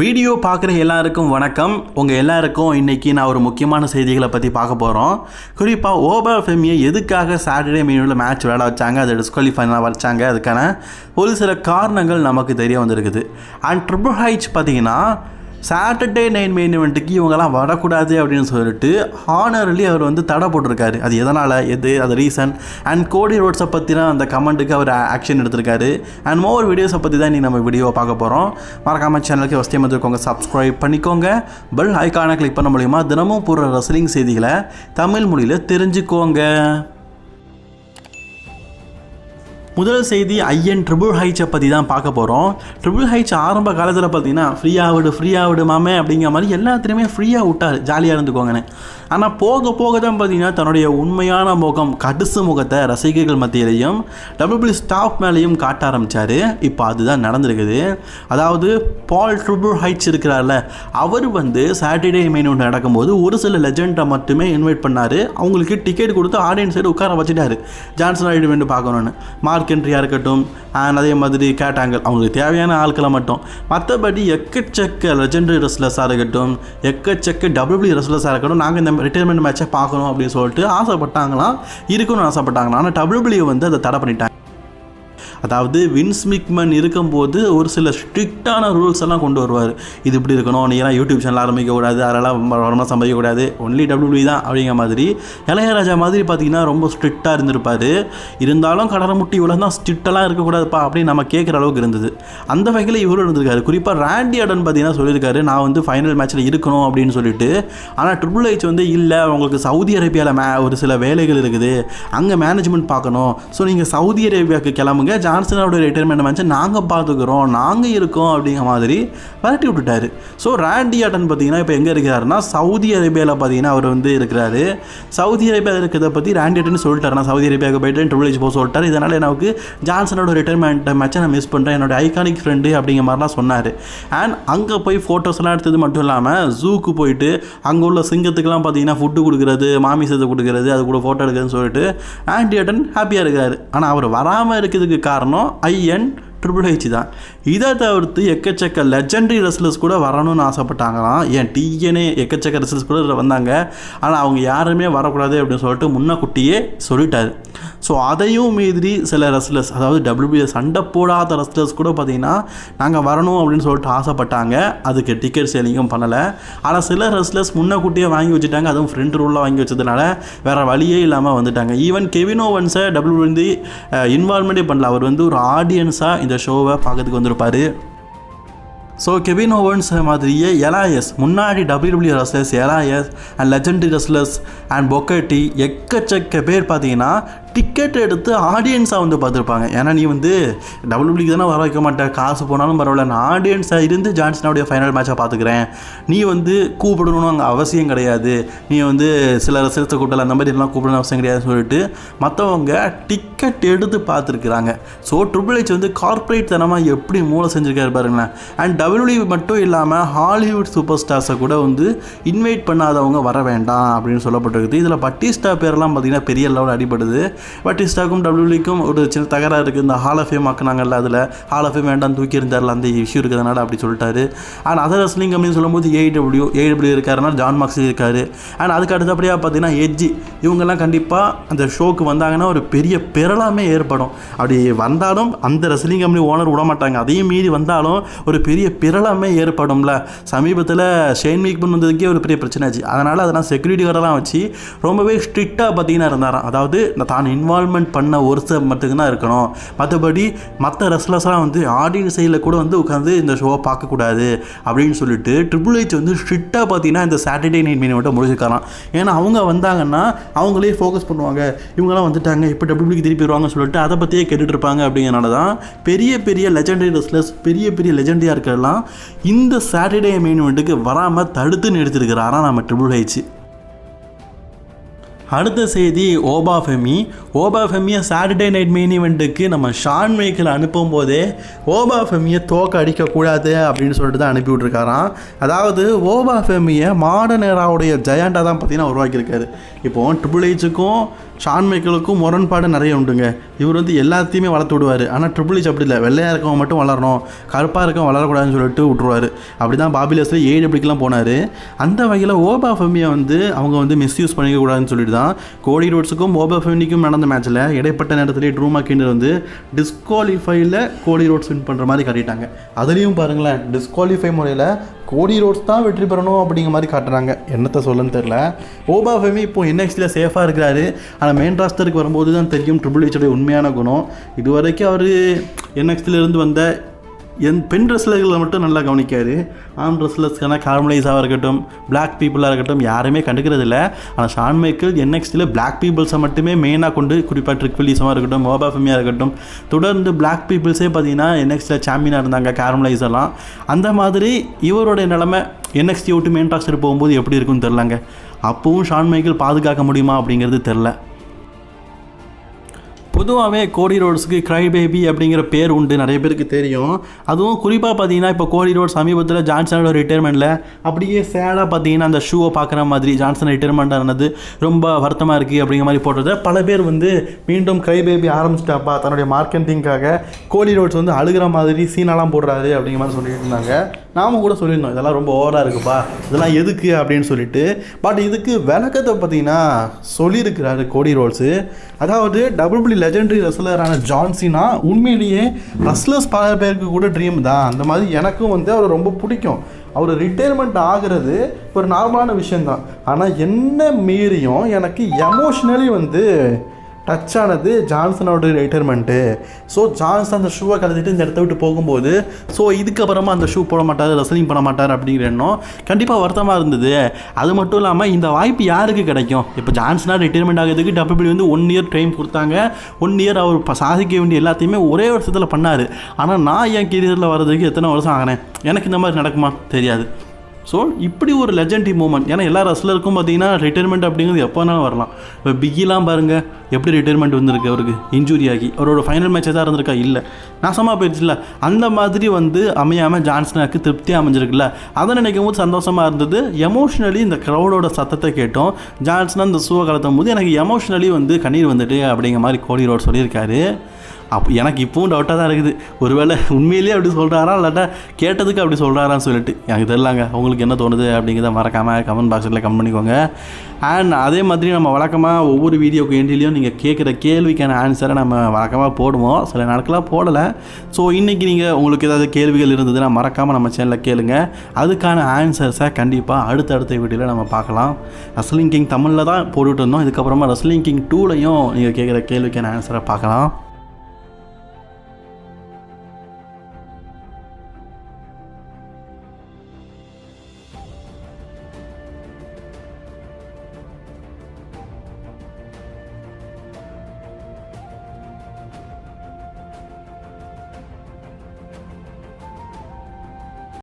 Video பார்க்குற எல்லாருக்கும் வணக்கம். உங்கள் எல்லாருக்கும் இன்றைக்கி நான் ஒரு முக்கியமான செய்திகளை பற்றி பார்க்க போகிறோம். குறிப்பாக ஓபா ஃபெமியை எதுக்காக சாட்டர்டே மெயினில் மேட்ச் விளையாட வச்சாங்க, அதை டிஸ்குவாலிஃபைனாக வச்சாங்க, அதுக்கான ஒரு சில காரணங்கள் நமக்கு தெரிய வந்திருக்குது. அண்ட் ட்ரிபிள் ஹைச் பார்த்திங்கன்னா சாட்டர்டே நைட் மெயின் இவெண்ட்டுக்கு இவங்கெல்லாம் வரக்கூடாது அப்படின்னு சொல்லிட்டு ஹானர்லி அவர் தடை போட்டிருக்காரு. அது எதனால், அது ரீசன் அண்ட் கோடி ரோட்ஸை பற்றினா அந்த கமெண்ட்டுக்கு அவர் ஆக்ஷன் எடுத்திருக்காரு. அண்ட் மோர் வீடியோஸை பற்றி தான் நீங்கள் நம்ம வீடியோவை பார்க்க போகிறோம். மறக்காமல் சேனலுக்கு ஃபஸ்ட் டைம் வந்துருக்கோங்க, சப்ஸ்கிரைப் பண்ணிக்கோங்க. பெல் ஐக்கானை கிளிக் பண்ண மூலிமா தினமும் போடுற ரெஸ்லிங் செய்திகளை தமிழ் மொழியில் தெரிஞ்சுக்கோங்க. முதல் செய்தி ஐயன் ட்ரிபிள் ஹைச்சை பற்றி தான் பார்க்க போகிறோம். ட்ரிபிள் ஹைச் ஆரம்ப காலத்தில் பார்த்தீங்கன்னா ஃப்ரீயாக விடு மாமே அப்படிங்கிற மாதிரி எல்லாத்துலேயுமே ஃப்ரீயாக விட்டார், ஜாலியாக இருந்துக்கோங்கன்னு. ஆனால் போக போக தான் பார்த்தீங்கன்னா தன்னுடைய உண்மையான முகம், கடுசு முகத்தை ரசிகர்கள் மத்தியிலையும் டபிள்யூபிள்யூ ஸ்டாஃப் மேலேயும் காட்ட ஆரம்பித்தார். இப்போ அதுதான் நடந்திருக்குது. அதாவது பால் ட்ரிபிள் ஹைச் இருக்கிறார்ல, அவர் சாட்டர்டே மெயின் ஒன்று நடக்கும்போது ஒரு சில லெஜெண்டை மட்டுமே இன்வைட் பண்ணார். அவங்களுக்கு டிக்கெட் கொடுத்து ஆடியன்ஸ் சைடு உட்கார வச்சுட்டாரு, ஜான்சன் ஐடு பார்க்கணுன்னு. மார்க் என்ட்ரியாக இருக்கட்டும், அண்ட் அதே மாதிரி கேட்டாங்கல், அவங்களுக்கு தேவையான ஆட்களை மட்டும். மற்றபடி எக்கச்சக்க லெஜெண்டரி ரெஸ்லர்ஸாக இருக்கட்டும், எக்கச்சக்க டபிள்யூபிள்யூ ரெஸ்லர்ஸாக இருக்கட்டும், நாங்கள் இந்த ரிட்டையர்மெண்ட் மேட்சை பார்க்கணும் அப்படின்னு சொல்லிட்டு ஆசைப்பட்டாங்களாம், இருக்கணும்னு ஆசைப்பட்டாங்களாம். ஆனால் டபிள்யூபிள்யூ அதை தடை பண்ணிட்டாங்க. அதாவது வின்ஸ் மிக்மன் இருக்கும்போது ஒரு சில ஸ்ட்ரிக்டான ரூல்ஸ் எல்லாம் கொண்டு வருவார். இது இப்படி இருக்கணும், நீ எல்லாம் யூடியூப் சேனல் ஆரம்பிக்கக்கூடாது, அதெல்லாம் வருமானம் சம்பாதிக்கக்கூடாது, ஒன்லி டபிள்யூபிள்யூ தான் அப்படிங்கிற மாதிரி. இளையராஜா மாதிரி பார்த்தீங்கன்னா ரொம்ப ஸ்ட்ரிக்டாக இருந்திருப்பார். இருந்தாலும் கடலை முட்டி இவ்வளோ தான் ஸ்ட்ரிக்டெல்லாம் இருக்கக்கூடாதுப்பா அப்படின்னு நம்ம கேட்குற அளவுக்கு இருந்தது. அந்த வகையில் இவரும் இருந்திருக்காரு. குறிப்பாக ராண்டி ஆர்டன் பார்த்தீங்கன்னா சொல்லியிருக்காரு, நான் ஃபைனல் மேட்ச்சில் இருக்கணும் அப்படின்னு சொல்லிட்டு. ஆனால் ட்ரிபிள் ஹெச் இல்லை, உங்களுக்கு சவுதி அரேபியாவில் ஒரு சில வேலைகள் இருக்குது, அங்கே மேனேஜ்மெண்ட் பார்க்கணும், ஸோ நீங்கள் சவுதி அரேபியாவுக்கு கிளம்புங்க, ஜான்சனோட ரிட்டையர்மெண்ட் மேட்சை நாங்கள் பார்த்துக்கிறோம், நாங்கள் இருக்கோம் அப்படிங்கிற மாதிரி விரட்டி விட்டுட்டாரு. ஸோ ராண்டி ஆர்டன் பார்த்தீங்கன்னா இப்போ எங்கே இருக்கிறாருன்னா சவுதி அரேபியாவில் பார்த்தீங்கன்னா அவர் இருக்கிறாரு. சவுதி அரேபியா இருக்கிறத பற்றி ராண்டி ஆர்டன் சொல்லிட்டாரு, நான் சவுதி அரேபியாவுக்கு போய்ட்டு ட்ரிபிள் ஹெச் போக சொல்லிட்டார். இதனால் எனக்கு ஜான்சனோட ரிட்டையர்மெண்ட் மேட்சை நான் மிஸ் பண்ணுறேன், என்னோட ஐகானிக் ஃப்ரெண்டு அப்படிங்கிற மாதிரிலாம் சொன்னார். அண்ட் அங்கே போய் ஃபோட்டோஸ்லாம் எடுத்தது மட்டும் இல்லாமல் ஜூக்கு போயிட்டு அங்கே உள்ள சிங்கத்துக்கெல்லாம் பார்த்தீங்கன்னா ஃபுட்டு கொடுக்குறது, மாமிசத்தை கொடுக்குறது, அது கூட ஃபோட்டோ எடுக்கிறதுன்னு சொல்லிட்டு ராண்டி ஆர்டன் ஹாப்பியாக இருக்கிறாரு. ஆனால் அவர் வராமல் இருக்கிறதுக்கு காரணம் ஐயன் ட்ரிபிள் ஹெச் தான். இதை தவிர்த்து எக்கச்சக்க லெஜெண்டரி ரெஸ்லர்ஸ் கூட வரணும்னு ஆசைப்பட்டாங்களாம். ஏன் டிஎன்ஏ எக்கச்சக்க ரெஸ்லர்ஸ் கூட வந்தாங்க, ஆனால் அவங்க யாருமே வரக்கூடாது அப்படின்னு சொல்லிட்டு முன்னக்கூட்டியே சொல்லிட்டாரு. ஸோ அதையும் மீறி சில ரெஸ்லர்ஸ், அதாவது டபிள்யூபிள்யூ சண்டை போடாத ரெஸ்லர்ஸ் கூட பார்த்தீங்கன்னா நாங்கள் வரணும் அப்படின்னு சொல்லிட்டு ஆசைப்பட்டாங்க. அதுக்கு டிக்கெட் சேலிங்கும் பண்ணலை. ஆனால் சில ரெஸ்லர்ஸ் முன்னக்கூட்டியே வாங்கி வச்சுட்டாங்க, அதுவும் ஃப்ரெண்ட் ரூலில் வாங்கி வச்சதுனால வேறு வழியே இல்லாமல் வந்துட்டாங்க. ஈவன் கெவின் ஓவன்ஸை டபிள்யூபிள்யூ இன்வால்வ்மெண்ட்டே பண்ணல, அவர் ஒரு ஆடியன்ஸாக இந்த ஷோவை பார்க்கறதுக்கு வந்திருப்பார். ஸோ கெவின் ஓவன்ஸ் மாதிரியே எலாயஸ், முன்னாடி W W wrestlers Elias and legendary wrestlers and பொக்கட்டி எக்கச்சக்க பேர் பார்த்தீங்கன்னா டிக்கெட் எடுத்து ஆடியன்ஸாக பார்த்துருப்பாங்க. ஏன்னா நீ டபிள்யூபிள்யூ தானே வர வைக்க மாட்டேன், காசு போனாலும் பரவாயில்ல, நான் ஆடியன்ஸாக இருந்து ஜான்சனுடைய ஃபைனல் மேட்சை பார்த்துக்கிறேன், நீ கூப்பிடணும்னு அங்கே அவசியம் கிடையாது, நீ சில ரசிகத்தை கூப்பிடல, அந்த மாதிரி எல்லாம் கூப்பிடணும் அவசியம் கிடையாதுன்னு சொல்லிட்டு மற்றவங்க டிக்கெட் எடுத்து பார்த்துருக்குறாங்க. ஸோ ட்ரிபிள் ஹெச் கார்பரேட் தனமாக எப்படி மூளை செஞ்சுருக்காரு பாருங்களேன். அண்ட் டபிள்யூபிள்யூ மட்டும் இல்லாமல் ஹாலிவுட் சூப்பர் ஸ்டார்ஸை கூட இன்வைட் பண்ணாதவங்க வர வேண்டாம் அப்படின்னு சொல்லப்பட்டிருக்குது. இதில் பட்டிஸ்டா பேரெல்லாம் பார்த்திங்கன்னா பெரிய லெவலில் அடிபடுது. பட்டிஸ்டாக்கும் டபிள்யூபிள்யூக்கும் ஒரு சின்ன தகராறு இருக்குது. இந்த ஹால் ஆஃப் ஃபேம் ஆக்குனாங்கல்ல, அதில் ஹால் ஆஃப் ஃபேம் வேண்டாம் தூக்கி இருந்தார்ல, அந்த இஷ்யூ இருக்கிறதுனால அப்படி சொல்லிட்டாரு. அண்ட் அதர் ரெஸ்லிங் அப்படின்னு சொல்லும்போது ஏடபிள்யூ இருக்காருன்னா ஜான் மாக்ஸ்லி இருக்காரு. அண்ட் அதுக்கு அடுத்தபடியாக பார்த்தீங்கன்னா எட்ஜி, இவங்கெல்லாம் கண்டிப்பாக அந்த ஷோக்கு வந்தாங்கன்னா ஒரு பெரிய பெறலாமே ஏற்படும். அப்படி வந்தாலும் அந்த ரெஸ்லிங் கம்பெனி ஓனர் விட மாட்டாங்க, அதையும் மீறி வந்தாலும் ஒரு பெரிய பிறலாமே ஏற்படும்ல. சமீபத்தில் ஷேன் மிக்மன் வந்ததுக்கே ஒரு பெரிய பிரச்சனை ஆச்சு. அதனால் அதெல்லாம் செக்யூரிட்டி கார்டெல்லாம் வச்சு ரொம்பவே ஸ்ட்ரிக்டாக பார்த்தீங்கன்னா இருந்தாராம். அதாவது தான் இன்வால்வ்மெண்ட் பண்ண ஒரு சில மட்டும்தான் இருக்கணும், மற்றபடி மற்ற ரெஸ்லர்ஸ்லாம் ஆடியன்ஸ் சைடில் கூட உட்காந்து இந்த ஷோவை பார்க்கக்கூடாது அப்படின்னு சொல்லிட்டு ட்ரிபிள் ஹெச் ஸ்ட்ரிக்டாக பார்த்தீங்கன்னா இந்த சாட்டர்டே நைட் மெயின் மட்டும் முடிச்சுக்கலாம். ஏன்னா அவங்க வந்தாங்கன்னா அவங்களே ஃபோக்கஸ் பண்ணுவாங்க, இவங்கெல்லாம் வந்துட்டாங்க இப்போ டபிள்யூபிள்யூக்கு திருப்பி வருவாங்கன்னு சொல்லிட்டு அதை பற்றியே கேட்டுட்டு இருப்பாங்க. அப்படிங்கிறனால தான் பெரிய பெரிய லெஜெண்டரி ரெஸ்லர்ஸ், பெரிய பெரிய லெஜெண்டரியாக இருக்கலாம் இந்த சாட்டர்டே மெயின் இவெண்ட்டுக்கு வராமல் தடுத்து நிறுத்திருக்கிறாரா நம்ம ட்ரிபிள் ஹெச். அடுத்த செய்தி ஓபா ஃபெமியை சாட்டர்டே நைட் மெயின் ஈவெண்ட்டுக்கு நம்ம ஷான் மைக்கேல் அனுப்பும் போதே ஓபா ஃபெமியை தோக்க அடிக்கக்கூடாது அப்படின்னு சொல்லிட்டு தான் அனுப்பி விட்ருக்காராம். அதாவது ஓபா ஃபெமியை மாடர்ன் ஏராவுடைய ஜெயண்டாக தான் பார்த்தீங்கன்னா உருவாக்கியிருக்காரு. இப்போது ட்ரிபிள் ஹெச்சுக்கும் ஷான் மைக்கேலுக்கும் முரண்பாடு நிறைய உண்டுங்க. இவர் வந்து எல்லாத்தையுமே வளர்த்து விடுவார். ஆனால் ட்ரிபிள் ஹெச் அப்படி இல்லை, வெள்ளையாக இருக்கவங்க மட்டும் வளரணும், கருப்பாக இருக்கவங்க வளரக்கூடாதுன்னு சொல்லிட்டு விட்ருவார். அப்படி தான் பாபி லெஸ்லி AEWக்கெலாம் போனார். அந்த வகையில் ஓபா ஃபெமியை வந்து அவங்க வந்து மிஸ்யூஸ் பண்ணிக்கக்கூடாதுன்னு சொல்லிட்டு தான் கோடி ரோட்ஸுக்கும் ஓபா ஃபெமிக்கும் நடந்த மேட்ச்சில் இடைப்பட்ட நேரத்திலே ட்ரூ மேக்கின்டர் வந்து டிஸ்குவாலிஃபையில் கோடி ரோட்ஸ் வின் பண்ணுற மாதிரி காட்டிட்டாங்க. அதுலேயும் பாருங்களேன், டிஸ்குவாலிஃபை முறையில் கோடி ரோட்ஸ் தான் வெற்றி பெறணும் அப்படிங்கிற மாதிரி காட்டுறாங்க. என்னத்தை சொல்லன்னு தெரில. ஓபா ஃபெமி இப்போ NXTயில் சேஃபாக இருக்கிறாரு. ஆனால் மெயின் ராஸ்டருக்கு வரும்போது தான் தெரியும் ட்ரிபிள் ஹெச்சோடைய உண்மையான குணம். இது வரைக்கும் அவர் NXTயிலேருந்து வந்த பெண் ரெஸ்லர்களை மட்டும் நல்லா கவனிக்காரு. ஆண் ரெஸ்லர்ஸ்க்கான கார்மலைஸாக இருக்கட்டும், பிளாக் பீப்புளாக இருக்கட்டும், யாருமே கண்டுக்கிறது இல்லை. ஆனால் ஷான் மைக்கேல் NXTயில் பிளாக் பீப்புள்ஸை மட்டுமே மெயினாக கொண்டு, குறிப்பாக ட்ரிக் வில்லிஸமாக இருக்கட்டும், ஓபா ஃபெமியாக இருக்கட்டும், தொடர்ந்து பிளாக் பீப்புள்ஸே பார்த்தீங்கன்னா NXTயில் சாம்பியனாக இருந்தாங்க, கார்மலைஸ் எல்லாம். அந்த மாதிரி இவருடைய நிலைமை NXT விட்டு மெயின் ராஸ்டர் போகும்போது எப்படி இருக்குன்னு தெரிலங்க. அப்போவும் ஷான் மைக்கேல் பாதுகாக்க முடியுமா அப்படிங்கிறது தெரில. பொதுவாகவே கோடி ரோட்ஸுக்கு க்ரை பேபி அப்படிங்கிற பேர் உண்டு, நிறைய பேருக்கு தெரியும். அதுவும் குறிப்பாக பார்த்தீங்கன்னா இப்போ கோடி ரோட்ஸ் சமீபத்தில் ஜான்சனோட ரிட்டையர்மெண்ட்டில் அப்படியே சேடாக பார்த்தீங்கன்னா அந்த ஷூவை பார்க்குற மாதிரி ஜான்சன் ரிட்டையர்மெண்ட் ஆனது ரொம்ப வருத்தமாக இருக்குது அப்படிங்கிற மாதிரி போடுறத பல பேர் வந்து மீண்டும் க்ரை பேபி ஆரம்பிச்சிட்டாப்பா தன்னுடைய மார்க்கெட்டிங்காக கோடி ரோட்ஸ் வந்து அழுகிற மாதிரி சீனெல்லாம் போடுறாரு அப்படிங்கிற மாதிரி சொல்லிட்டு இருந்தாங்க. நாம கூட சொல்லியிருந்தோம் இதெல்லாம் ரொம்ப ஓவராக இருக்குப்பா, இதெல்லாம் எதுக்கு அப்படின்னு சொல்லிட்டு. பட் இதுக்கு விளக்கத்தை பார்த்தீங்கன்னா சொல்லியிருக்கிறாரு கோடி ரோட்ஸு. அதாவது WWE லெஜெண்டரி ரெஸ்லரான ஜான் சீனா உண்மையிலேயே ரெஸ்லர்ஸ் பல பேருக்கு கூட ட்ரீம் தான். அந்த மாதிரி எனக்கும் வந்து அவரை ரொம்ப பிடிக்கும். அவர் ரிட்டையர்மெண்ட் ஆகிறது ஒரு நார்மலான விஷயந்தான். ஆனால் என்ன மீறியும் எனக்கு எமோஷ்னலி வந்து டச் ஆனது ஜான்சனோட ரிட்டையர்மெண்ட்டு. ஸோ ஜான்சன் அந்த ஷூவை கலந்துட்டு இந்த இடத்த விட்டு போகும்போது இதுக்கப்புறமா அந்த ஷூ போட மாட்டார், ரெஸ்லிங் பண்ண மாட்டார் அப்படிங்கிற எண்ணம் கண்டிப்பாக வருத்தமாக இருந்தது. அது மட்டும் இல்லாமல் இந்த வாய்ப்பு யாருக்கு கிடைக்கும்? இப்போ ஜான்சனாக ரிட்டையர்மெண்ட் ஆகிறதுக்கு WWE வந்து 1 இயர் டைம் கொடுத்தாங்க. 1 இயர் அவர் சாதிக்க வேண்டிய எல்லாத்தையுமே ஒரே வருஷத்தில் பண்ணார். ஆனால் நான் என் கெரியரில் வர்றதுக்கு எத்தனை வருஷம் ஆகினேன்? எனக்கு இந்த மாதிரி நடக்குமா தெரியாது. ஸோ இப்படி ஒரு லெஜெண்டரி மூமெண்ட். ஏன்னா எல்லா ரெஸ்லருக்கும் பார்த்தீங்கன்னா ரிட்டையர்மெண்ட் அப்படிங்கிறது எப்போ வேணாலும் வரலாம். இப்போ பிக்கிலாம் பாருங்கள் எப்படி ரிட்டையர்மெண்ட் வந்துருக்கு, அவருக்கு இன்ஜுரி ஆகி அவரோட ஃபைனல் மேட்ச் தான் இருந்திருக்கா, இல்லை நாசமாக போயிடுச்சுல. அந்த மாதிரி வந்து அமையாமல் ஜான்சனுக்கு திருப்தியாக அமைஞ்சிருக்குல்ல, அதை நினைக்கும் போது சந்தோஷமாக இருந்தது. எமோஷ்னலி இந்த க்ரௌடோட சத்தத்தை கேட்டோம் ஜான்சனாக இந்த ஷூவை கலத்தும் போது எனக்கு எமோஷ்னலி வந்து கண்ணீர் வந்துட்டு அப்படிங்கிற மாதிரி கோடி ரோட் சொல்லியிருக்காரு. அப்போ எனக்கு இப்போவும் டவுட்டாக தான் இருக்குது, ஒருவேளை உண்மையிலேயே அப்படி சொல்கிறாரா இல்லாட்டா கேட்டதுக்கு அப்படி சொல்கிறாரான்னு சொல்லிட்டு எனக்கு தெரியலாங்க. உங்களுக்கு என்ன தோணுது அப்படிங்கிறத மறக்காமல் கமெண்ட் பாக்ஸில் கமெண்ட் பண்ணிக்கோங்க. அண்ட் அதே மாதிரி நம்ம வழக்கமாக ஒவ்வொரு வீடியோக்கு எண்டிலையும் நீங்கள் கேட்குற கேள்விக்கான ஆன்சரை நம்ம வழக்கமாக போடுவோம், சில நாட்களாக போடலை. ஸோ இன்றைக்கி நீங்கள் உங்களுக்கு ஏதாவது கேள்விகள் இருந்ததுன்னா மறக்காமல் நம்ம சேனலில் கேளுங்க. அதுக்கான ஆன்சர்ஸை கண்டிப்பாக அடுத்த வீடியோவில் நம்ம பார்க்கலாம். ரெஸ்லிங் கிங் தமிழில் தான் போட்டுட்டு இருந்தோம். இதுக்கப்புறமா ரெஸ்லிங் கிங் 2லையும் நீங்கள் கேட்குற கேள்விக்கான ஆன்சரை பார்க்கலாம்.